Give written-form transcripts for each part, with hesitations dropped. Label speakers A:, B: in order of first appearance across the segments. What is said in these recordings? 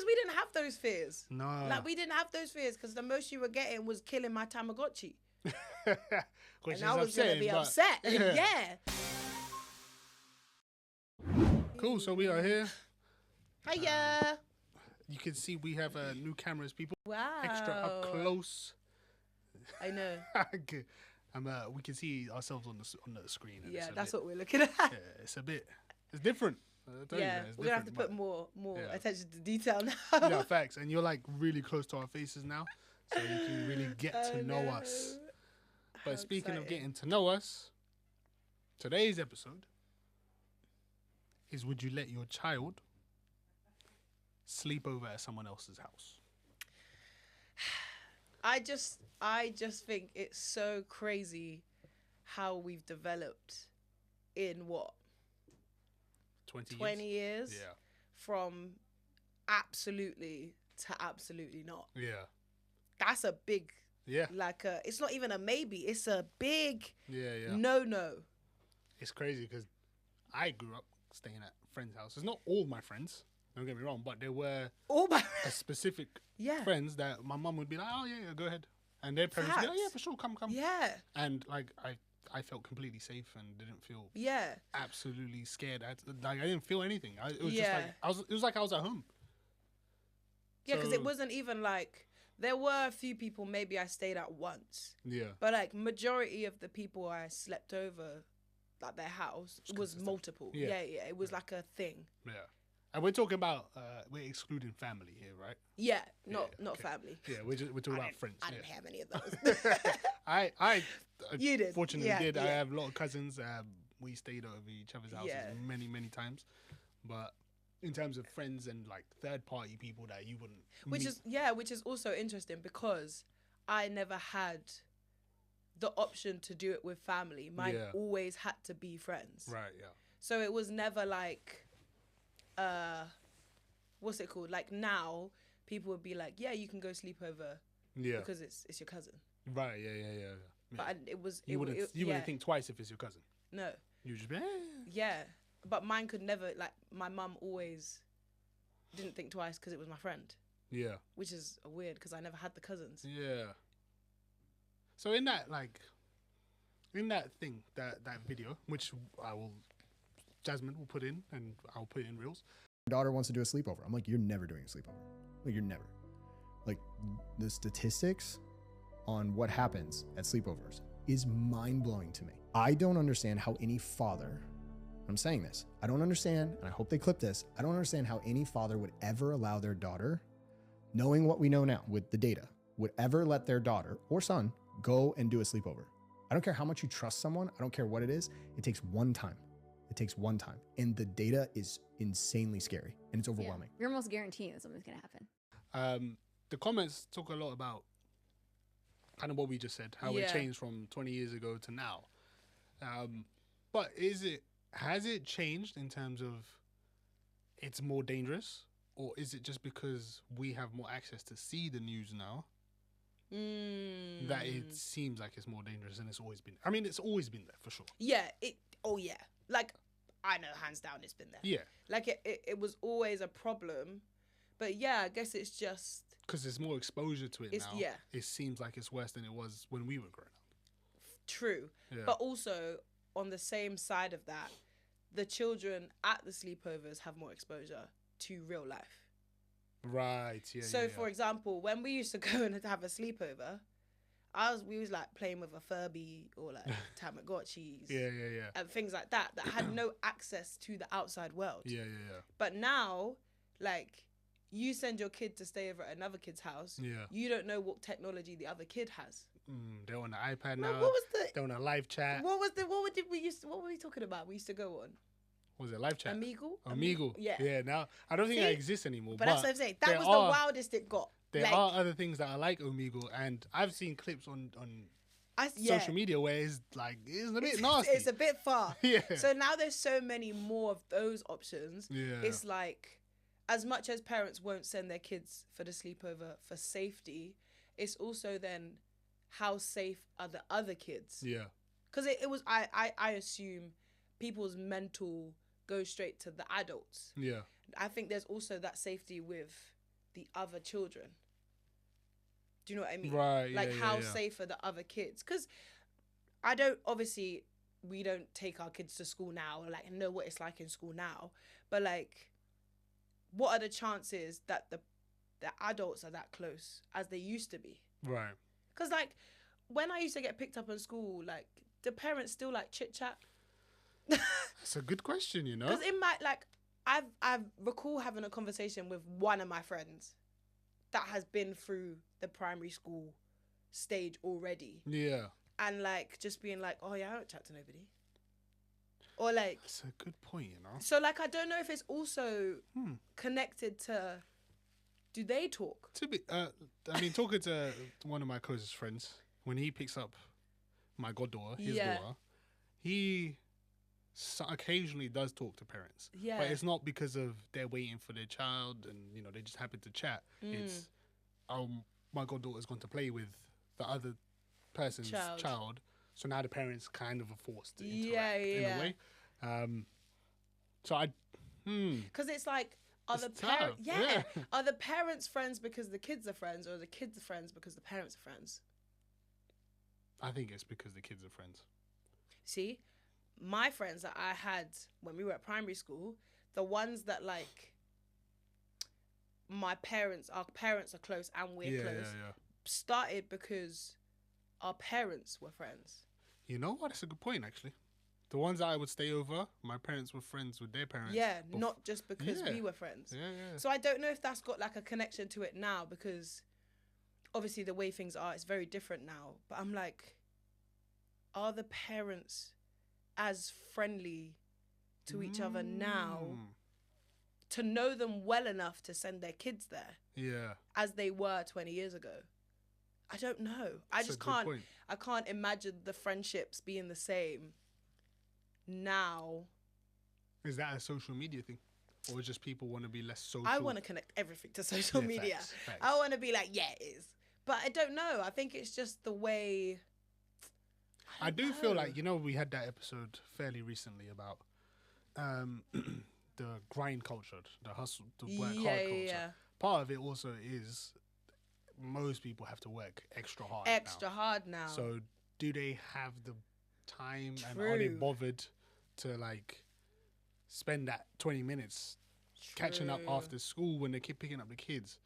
A: we didn't have those fears.
B: No.
A: Like, we didn't have those fears because the most you were getting was killing my Tamagotchi.
B: Which
A: And
B: is
A: I was going to be
B: upsetting, but-
A: upset.
B: Yeah.
A: Yeah.
B: Cool, so we are here.
A: Hiya.
B: You can see we have new cameras, people.
A: Wow.
B: Extra up close.
A: I know.
B: We can see ourselves on the screen. And
A: Yeah,
B: it's
A: that's
B: bit,
A: what we're looking at.
B: Yeah, it's different.
A: Yeah,
B: it's
A: we're going to have to
B: different,
A: put more
B: yeah.
A: attention to detail now.
B: Yeah, facts. And you're like really close to our faces now, so you can really get to know us. But
A: How
B: speaking of
A: exciting.
B: getting to know us, today's episode is: would you let your child sleep over at someone else's house?
A: I just think it's so crazy how we've developed in what 20 years
B: Yeah.
A: from absolutely to absolutely not.
B: Yeah.
A: That's a big
B: Yeah.
A: it's not even a maybe, it's a big
B: Yeah.
A: no.
B: It's crazy because I grew up staying at friends' houses. Not all my friends, don't get me wrong, but there were
A: All my
B: a specific
A: yeah.
B: friends that my mum would be like, oh, yeah, go ahead. And their parents would be like,
A: Facts.
B: yeah, for sure, come.
A: Yeah.
B: And like, I felt completely safe and didn't feel
A: Yeah.
B: absolutely scared. I didn't feel anything. It was
A: Yeah.
B: just like, it was like I was at home.
A: Yeah, because
B: So-
A: it wasn't even like, there were a few people maybe I stayed at once,
B: Yeah.
A: but like majority of the people I slept over at their house was
B: consistent.
A: multiple.
B: Yeah.
A: Yeah. It was like a thing.
B: Yeah. And we're talking about, we're excluding family here, right?
A: Yeah, not
B: okay.
A: family.
B: Yeah, we're talking about friends.
A: I
B: yeah.
A: didn't have any of those.
B: I
A: You did.
B: Fortunately
A: Yeah,
B: did. I
A: yeah.
B: have a lot of cousins. We stayed over each other's houses
A: Yeah.
B: many times. But in terms of friends and like third party people that you wouldn't
A: which is also interesting because I never had the option to do it with family. Mine
B: Yeah.
A: always had to be friends.
B: right, yeah.
A: So it was never like, what's it called? Like now, people would be like, yeah, you can go sleep over
B: Yeah.
A: because it's your cousin.
B: Right, yeah.
A: But it was
B: You wouldn't
A: yeah,
B: think twice if it's your cousin.
A: no,
B: You would just be
A: yeah. But mine could never, like, my mum always didn't think twice because it was my friend,
B: yeah.
A: which is weird because I never had the cousins.
B: Yeah. So in that thing, that video, which Jasmine will put in and I'll put it in reels.
C: My daughter wants to do a sleepover. I'm like, you're never doing a sleepover. Like, you're never. Like, the statistics on what happens at sleepovers is mind-blowing to me. I don't understand how any father, I'm saying this, I don't understand, and I hope they clip this, I don't understand how any father would ever allow their daughter, knowing what we know now with the data, would ever let their daughter or son go and do a sleepover. I don't care how much you trust someone. I don't care what it is. It takes one time. It takes one time. And the data is insanely scary and it's overwhelming.
D: Yeah. You're almost guaranteeing that something's going to happen.
B: The comments talk a lot about kind of what we just said, how it
A: Yeah.
B: changed from 20 years ago to now. But has it changed in terms of it's more dangerous, or is it just because we have more access to see the news now that it seems like it's more dangerous than it's always been? I mean, it's always been there for sure.
A: Yeah, like, I know hands down it's been there.
B: Yeah,
A: Like, it was always a problem. But yeah, I guess it's just,
B: because there's more exposure to it
A: It's-
B: now.
A: yeah.
B: It seems like it's worse than it was when we were growing up.
A: true.
B: Yeah.
A: But also, on the same side of that, the children at the sleepovers have more exposure to real life.
B: Right, yeah.
A: So,
B: yeah,
A: for example, when we used to go and have a sleepover, we was like playing with a Furby or like Tamagotchis
B: yeah.
A: and things like that had no access to the outside world.
B: Yeah.
A: But now, like, you send your kid to stay over at another kid's house.
B: Yeah.
A: You don't know what technology the other kid has.
B: They're on the iPad
A: Man,
B: now.
A: what was the?
B: They're on a live chat.
A: What were we talking about? We used to go on
B: Was it live chat?
A: Omegle. Yeah.
B: Yeah. Now I don't think
A: See?
B: that exists anymore.
A: But that's what I'm saying. That
B: there
A: was
B: are-
A: the wildest it got.
B: There
A: Like,
B: are other things that are like Omegle, and I've seen clips on social media where it's like it's a bit nasty.
A: It's a bit far.
B: Yeah.
A: So now there's so many more of those options.
B: Yeah.
A: It's like, as much as parents won't send their kids for the sleepover for safety, it's also then how safe are the other kids?
B: Yeah.
A: Because it was, I assume people's mental goes straight to the adults.
B: Yeah.
A: I think there's also that safety with the other children? Do you know what I mean?
B: Right.
A: Like,
B: yeah,
A: how
B: yeah.
A: safe are the other kids? Because obviously, we don't take our kids to school now or like know what it's like in school now. But like, what are the chances that the adults are that close as they used to be?
B: Right.
A: Because like, when I used to get picked up in school, like, the parents still like chit chat.
B: That's a good question, you know?
A: Because in my, like, I've recall having a conversation with one of my friends that has been through the primary school stage already.
B: Yeah.
A: And like, just being like, oh yeah, I don't chat to nobody. Or like,
B: That's a good point, you know?
A: so like, I don't know if it's also connected to, do they talk?
B: To be, I mean, talking to one of my closest friends, when he picks up my goddaughter, his daughter, he occasionally does talk to parents.
A: Yeah.
B: But it's not because of they're waiting for their child and, you know, they just happen to chat. It's, my goddaughter's gone to play with the other person's child. So now the parents kind of are forced to interact in a way. So
A: because it's like, are the parents, are the parents friends because the kids are friends, or are the kids friends because the parents are friends?
B: I think it's because the kids are friends.
A: See, my friends that I had when we were at primary school, the ones that like, our parents are close and we're close, started because our parents were friends.
B: You know what? That's a good point, actually. The ones that I would stay over, my parents were friends with their parents.
A: Yeah, not just because we were friends.
B: Yeah.
A: So I don't know if that's got like a connection to it now, because obviously the way things are, it's very different now. But I'm like, are the parents as friendly to each other now to know them well enough to send their kids there?
B: Yeah.
A: As they were 20 years ago. I don't know. I can't imagine the friendships being the same now.
B: Is that a social media thing? Or just people want to be less social?
A: I want to connect everything to social media. Facts. I want to be like, yeah, it is. But I don't know. I think it's just the way... I do
B: feel like, you know, we had that episode fairly recently about the grind culture, the hustle, the work hard culture. Yeah. Part of it also is most people have to work extra hard now. So do they have the time and are they bothered to like spend that 20 minutes catching up after school when they keep picking up the kids?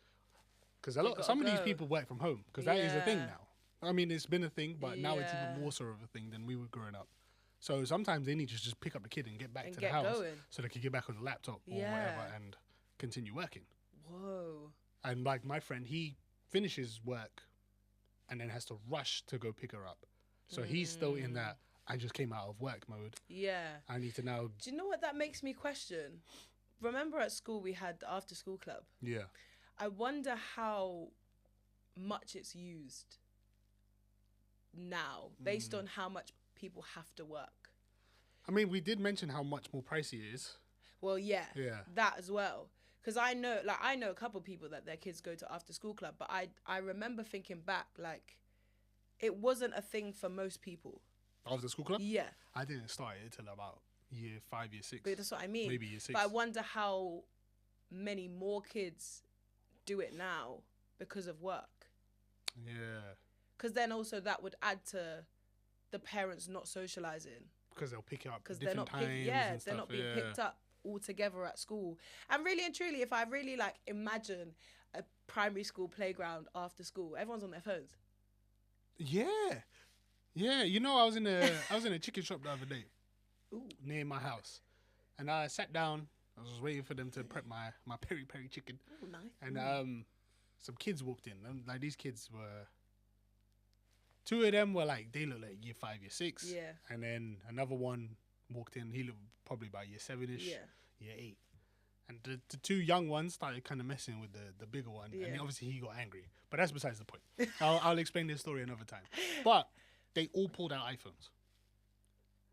B: Because some of these people work from home, because that is a thing now. I mean, it's been a thing, but now it's even more so of a thing than we were growing up. So sometimes they need to just pick up the kid and get back to the house so they can get back on the laptop or whatever and continue working.
A: Whoa.
B: And like my friend, he finishes work and then has to rush to go pick her up. So he's still in that, I just came out of work mode.
A: Yeah.
B: I need to now...
A: Do you know what that makes me question? Remember at school we had the after school club?
B: Yeah.
A: I wonder how much it's used now, based on how much people have to work.
B: I mean, we did mention how much more pricey it is.
A: Well, yeah. That as well. Because I know a couple of people that their kids go to after school club, but I remember thinking back, like, it wasn't a thing for most people.
B: After school club?
A: Yeah.
B: I didn't start it until about year 5, year 6.
A: But that's what I mean.
B: Maybe year 6.
A: But I wonder how many more kids do it now because of work.
B: Yeah.
A: Because then also that would add to the parents not socialising.
B: Because they'll pick it up at different times and stuff.
A: They're not being picked up all together at school. And really and truly, if I really like imagine a primary school playground after school, everyone's on their phones.
B: Yeah. You know, I was in a chicken shop the other day. Ooh. Near my house. And I sat down. I was waiting for them to prep my peri peri chicken.
A: Ooh, nice.
B: And some kids walked in. And like these kids were... 2 of them were like, they look like year 5, year 6.
A: Yeah.
B: And then another one walked in. He looked probably about year 7-ish.
A: Yeah.
B: Year 8. And the 2 young ones started kind of messing with the bigger one.
A: Yeah.
B: And obviously he got angry. But that's besides the point. I'll explain this story another time. But they all pulled out iPhones.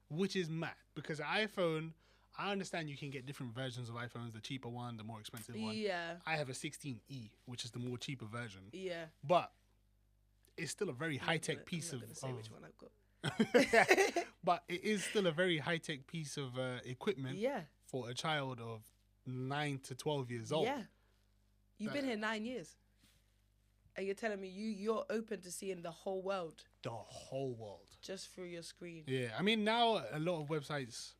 B: Which is mad. Because an iPhone, I understand you can get different versions of iPhones. The cheaper one, the more expensive one.
A: Yeah.
B: I have a 16E, which is the more cheaper version.
A: Yeah.
B: But it's still a very high-tech piece of...
A: I'm not going to say which one I've got.
B: But it is still a very high-tech piece of equipment
A: Yeah.
B: for a child of 9 to 12 years old.
A: Yeah. You've been here 9 years. And you're telling me you're open to seeing the whole world.
B: The whole world.
A: Just through your screen.
B: Yeah. I mean, now a lot of websites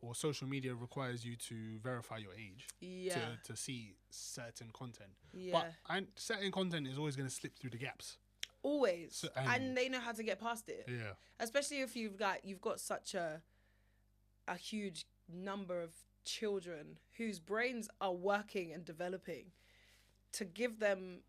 B: or social media requires you to verify your age.
A: Yeah.
B: To see certain content.
A: Yeah.
B: But certain content is always going to slip through the gaps.
A: Always.
B: So,
A: and they know how to get past it.
B: Yeah.
A: Especially if you've got such a huge number of children whose brains are working and developing, to give them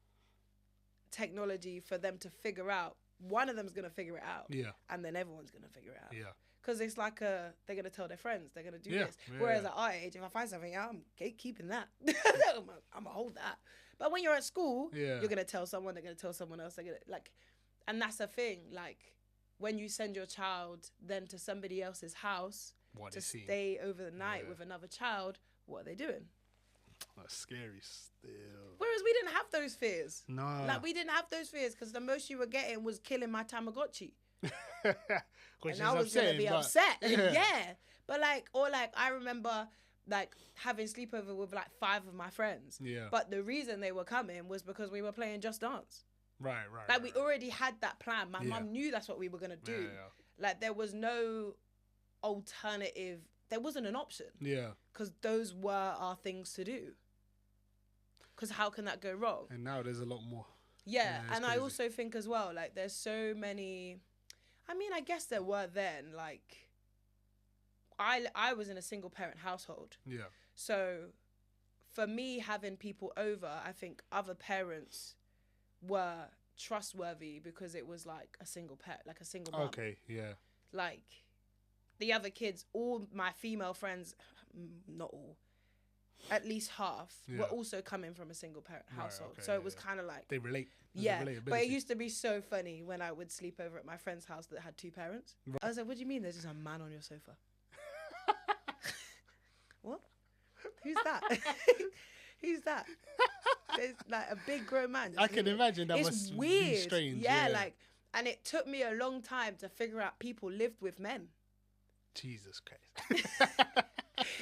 A: technology for them to figure out. One of them's gonna figure it out, and then everyone's gonna figure it out.
B: Yeah,
A: because it's like they're gonna tell their friends, they're gonna do this.
B: Yeah,
A: Whereas at our age, if I find something out, I'm gatekeeping that. I'm gonna hold that. But when you're at school, you're gonna tell someone, they're gonna tell someone else. They're gonna and that's the thing. Like when you send your child then to somebody else's house to stay over the night with another child, what are they doing?
B: That's scary still.
A: Whereas we didn't have those fears.
B: No.
A: Like, we didn't have those fears because the most you were getting was killing my Tamagotchi. And I was going to be upset. Yeah. But, I remember, having sleepover with, 5 of my friends.
B: Yeah.
A: But the reason they were coming was because we were playing Just Dance.
B: Right.
A: We already had that plan. My mum knew that's what we were going to do.
B: Yeah.
A: There was no alternative. There wasn't an option.
B: Yeah. Because
A: those were our things to do. Because how can that go wrong?
B: And now there's a lot more.
A: Yeah, and
B: crazy.
A: I also think as well, there's so many. I mean, I guess there were then. I was in a single parent household.
B: Yeah.
A: So, for me having people over, I think other parents were trustworthy because it was a single pet, a single mom.
B: Okay. Yeah.
A: The other kids, all my female friends, not all, at least half, were also coming from a single parent household.
B: Okay,
A: so it was kind of
B: they relate.
A: Yeah, but it used to be so funny when I would sleep over at my friend's house that had 2 parents. Right. I was like, what do you mean there's just a man on your sofa? What? Who's that? Who's that? There's a big grown man.
B: I can imagine that must be strange.
A: Yeah, and it took me a long time to figure out people lived with men.
B: Jesus Christ.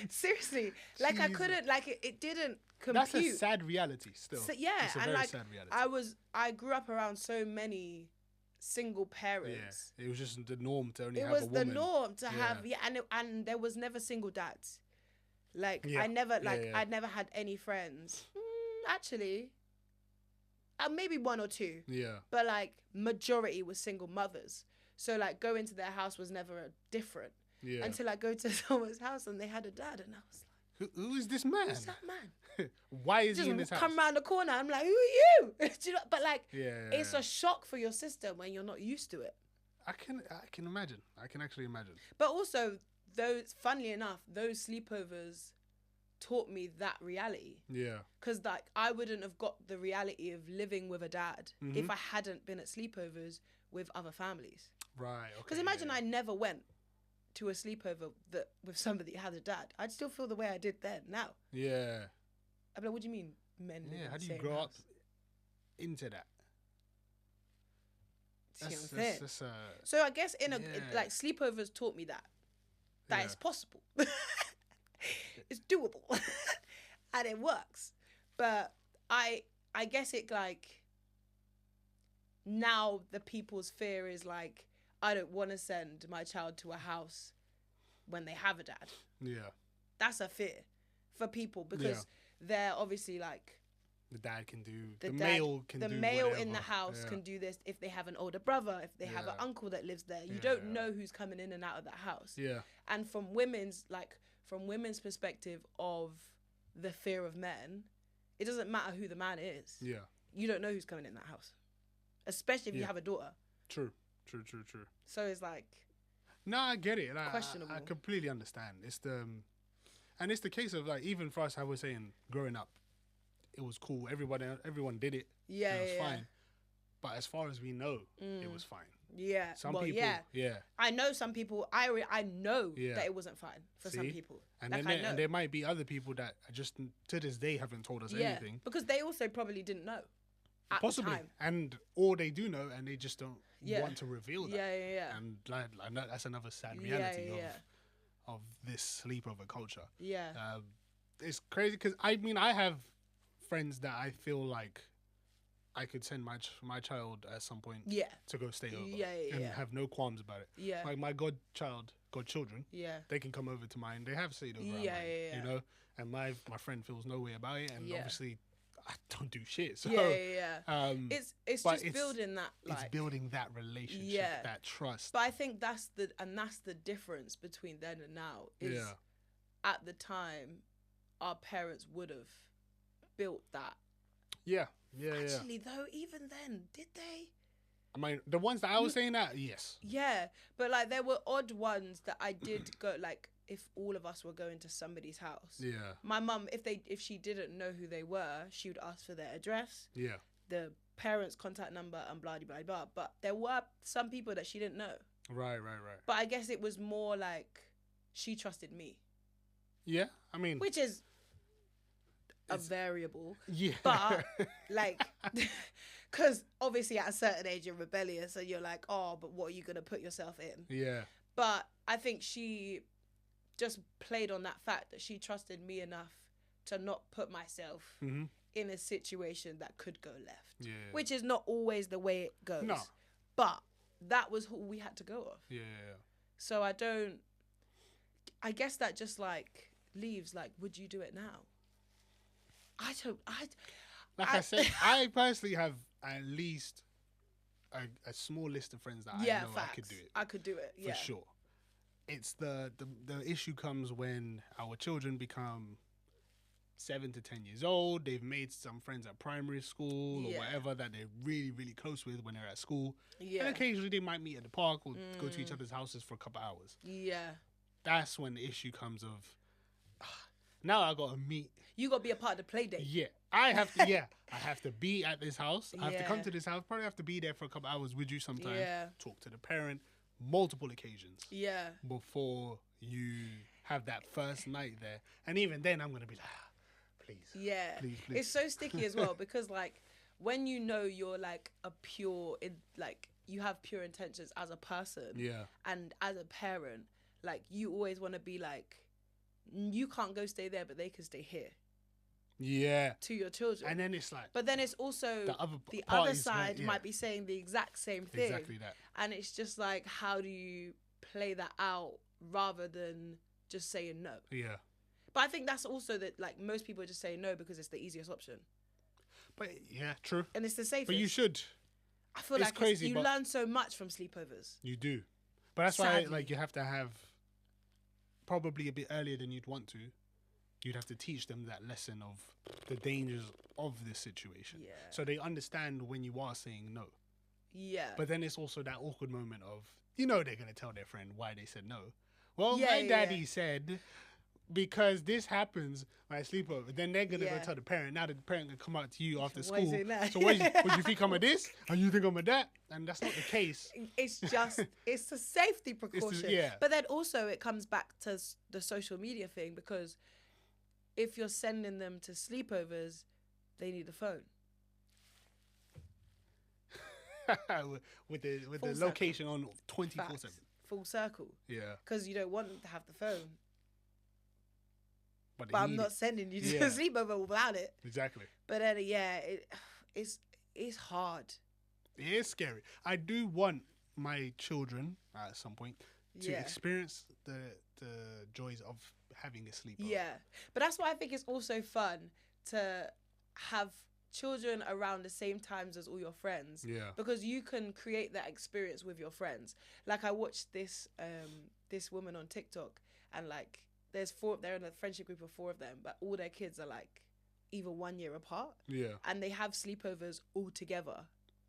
A: Seriously, I couldn't, it didn't compute.
B: That's a sad reality still.
A: So, yeah,
B: it's a very sad reality.
A: I grew up around so many single parents.
B: Yeah, it was just the norm to only have a woman.
A: It was the norm to have, and there was never single dads. I never, I never had any friends. Actually, maybe 1 or 2.
B: Yeah.
A: But majority was single mothers. So going to their house was never different.
B: Yeah.
A: Until I go to someone's house and they had a dad, and I was like,
B: who is this man?
A: Who's that man?
B: Why is he in this house?
A: Come round the corner. I'm like, who are you? Do you know? But it's
B: a
A: a shock for your sister when you're not used to it.
B: I can imagine. I can actually imagine.
A: But also, funnily enough, those sleepovers taught me that reality.
B: Yeah.
A: Because I wouldn't have got the reality of living with a dad if I hadn't been at sleepovers with other families.
B: Right. Okay.
A: Because imagine I never went to a sleepover with somebody that had a dad. I'd still feel the way I did then now.
B: Yeah.
A: I'd be like, what do you mean men live in the same house?
B: How do you grow up into that?
A: So I guess sleepovers taught me that it's possible. It's doable. And it works. But I guess it now the people's fear is I don't want to send my child to a house when they have a dad.
B: Yeah.
A: That's a fear for people because they're obviously
B: the dad can do,
A: the
B: male can do
A: the male
B: whatever.
A: in the house can do this if they have an older brother, if they have an uncle that lives there. You don't know who's coming in and out of that house.
B: Yeah.
A: And from women's perspective of the fear of men, it doesn't matter who the man is.
B: Yeah.
A: You don't know who's coming in that house. Especially if you have a daughter.
B: True.
A: So it's
B: no, I get it.
A: Questionable.
B: I completely understand. It's the case of even for us, how we're saying growing up, it was cool. Everyone did it.
A: Yeah,
B: it was fine. But as far as we know, it was fine.
A: Yeah.
B: Some people. Yeah.
A: I know some people. I know that it wasn't fine for some people.
B: And and there might be other people that just to this day haven't told us anything
A: because they also probably didn't know.
B: Possibly, or they do know and they just don't want to reveal that.
A: Yeah.
B: And I know that's another sad reality of this sleepover culture.
A: Yeah.
B: It's crazy because I have friends that I feel like I could send my child at some point
A: Yeah.
B: to go stay over
A: Yeah,
B: and
A: yeah.
B: have no qualms about it.
A: Yeah.
B: Like my godchildren,
A: Yeah.
B: they can come over to mine. They have stayed over at
A: Yeah,
B: mine,
A: yeah.
B: you know? And my friend feels no way about it. And
A: Yeah.
B: obviously, I don't do shit. So,
A: Yeah. It's
B: but
A: just building that, like...
B: It's building that relationship,
A: Yeah.
B: that trust.
A: But I think that's the difference between then and now. Is at the time, our parents would have built that.
B: Yeah.
A: Actually, though, even then, did they?
B: I mean, the ones that I was saying that, yes.
A: Yeah, but like there were odd ones that I did go, like if all of us were going to somebody's house.
B: Yeah.
A: My mum, if she didn't know who they were, she would ask for their address.
B: Yeah.
A: The parents' contact number and blah blah blah. But there were some people that she didn't know.
B: Right.
A: But I guess it was more like she trusted me.
B: Yeah, I mean,
A: which is a variable.
B: Yeah.
A: But like, because obviously at a certain age you're rebellious and you're like, oh, but what are you gonna put yourself in?
B: Yeah.
A: But I think she just played on that fact that she trusted me enough to not put myself in a situation that could go left.
B: Yeah.
A: Which is not always the way it goes.
B: No.
A: But that was who we had to go off.
B: Yeah.
A: So I guess that just like leaves like, would you do it now? I
B: said, I personally have at least a small list of friends that I know
A: facts.
B: I could do it.
A: I could do it,
B: for sure. It's the issue comes when our children become 7 to 10 years old. They've made some friends at primary school or whatever that they're really, really close with when they're at school. Yeah. And occasionally they might meet at the park or go to each other's houses for a couple hours.
A: Yeah.
B: That's when the issue comes of, now I got to meet.
A: You got to be a part of the play date.
B: Yeah. I have to, I have to be at this house. I have to come to this house. Probably have to be there for a couple hours with you sometimes.
A: Yeah.
B: Talk to the parent. Multiple occasions.
A: Yeah.
B: Before you have that first night there. And even then, I'm going to be like, please.
A: Yeah.
B: Please.
A: It's so sticky as well because, like, when you know you're, like, you have pure intentions as a person.
B: Yeah.
A: And as a parent, like, you always want to be like, you can't go stay there, but they can stay here.
B: Yeah.
A: To your children.
B: And then it's like.
A: But then it's also the other side might be saying the exact same thing.
B: Exactly that.
A: And it's just like, how do you play that out rather than just saying no?
B: Yeah.
A: But I think that's also that, like, most people just say no because it's the easiest option.
B: But yeah, true.
A: And it's the safest.
B: But you should.
A: I feel like
B: crazy,
A: you learn so much from sleepovers.
B: You do. But that's why, like, you have to have probably a bit earlier than you'd want to. You'd have to teach them that lesson of the dangers of this situation.
A: Yeah.
B: So they understand when you are saying no.
A: Yeah.
B: But then it's also that awkward moment of, they're going to tell their friend why they said no. Well, my daddy said, because this happens at sleepover, then they're going to go tell the parent. Now the parent can come out to you after school. So what you think I'm a this? And you think I'm a that? And that's not the case.
A: It's just, it's a safety precaution. But then also it comes back to the social media thing because if you're sending them to sleepovers, they need a phone. with the location on 24/7. Full circle.
B: Yeah.
A: Because you don't want them to have the phone.
B: But
A: I'm not sending you to a sleepover without it.
B: Exactly.
A: But then, it's hard.
B: It is scary. I do want my children at some point to experience the joys of having a sleepover.
A: Yeah. But that's why I think it's also fun to have children around the same times as all your friends.
B: Yeah.
A: Because you can create that experience with your friends. Like I watched this woman on TikTok and like they're in a friendship group of 4 of them, but all their kids are like either 1 year apart.
B: Yeah. And
A: they have sleepovers all together.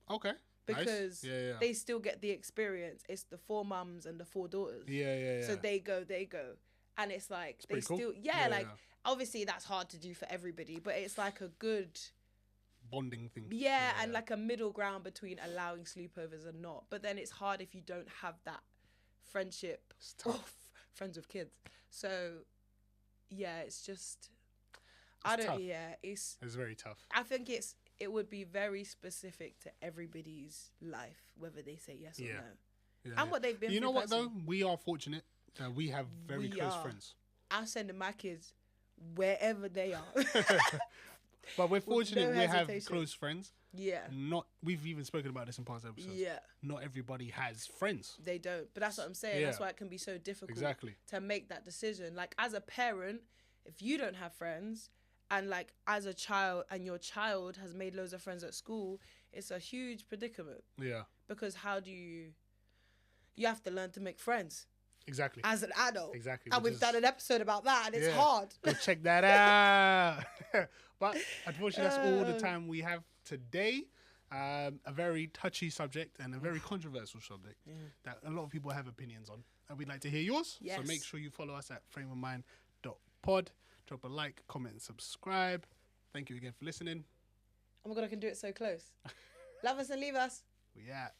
B: Okay.
A: Because
B: nice.
A: they still get the experience. It's the 4 mums and the 4 daughters.
B: Yeah.
A: So they go. And it's like, they still,
B: cool.
A: Obviously that's hard to do for everybody, but it's like a good
B: bonding thing.
A: Yeah, and like a middle ground between allowing sleepovers and not. But then it's hard if you don't have that friendship.
B: It's tough.
A: Friends with kids. So, yeah, it's just,
B: it's very tough.
A: I think it would be very specific to everybody's life, whether they say yes or no.
B: Yeah,
A: and what they've been through.
B: You know what, though? We are fortunate that we have very close friends.
A: I'm sending my kids wherever they are.
B: But we're fortunate we have
A: hesitation.
B: close friends.
A: Yeah.
B: We've even spoken about this in past episodes.
A: Yeah.
B: Not everybody has friends.
A: They don't. But that's what I'm saying.
B: Yeah.
A: That's why it can be so difficult
B: Exactly.
A: to make that decision. Like, as a parent, if you don't have friends, and like as a child, and your child has made loads of friends at school, it's a huge predicament.
B: Yeah.
A: Because how do you have to learn to make friends
B: Exactly.
A: as an adult.
B: Exactly.
A: And we've done an episode about that, and it's hard.
B: Go check that out. But unfortunately, that's all the time we have today. A very touchy subject and a very controversial subject that a lot of people have opinions on. And we'd like to hear yours.
A: Yes.
B: So make sure you follow us at frameofmind.pod. Drop a like, comment, and subscribe. Thank you again for listening.
A: Oh my God, I can do it so close. Love us and leave us.
B: We out.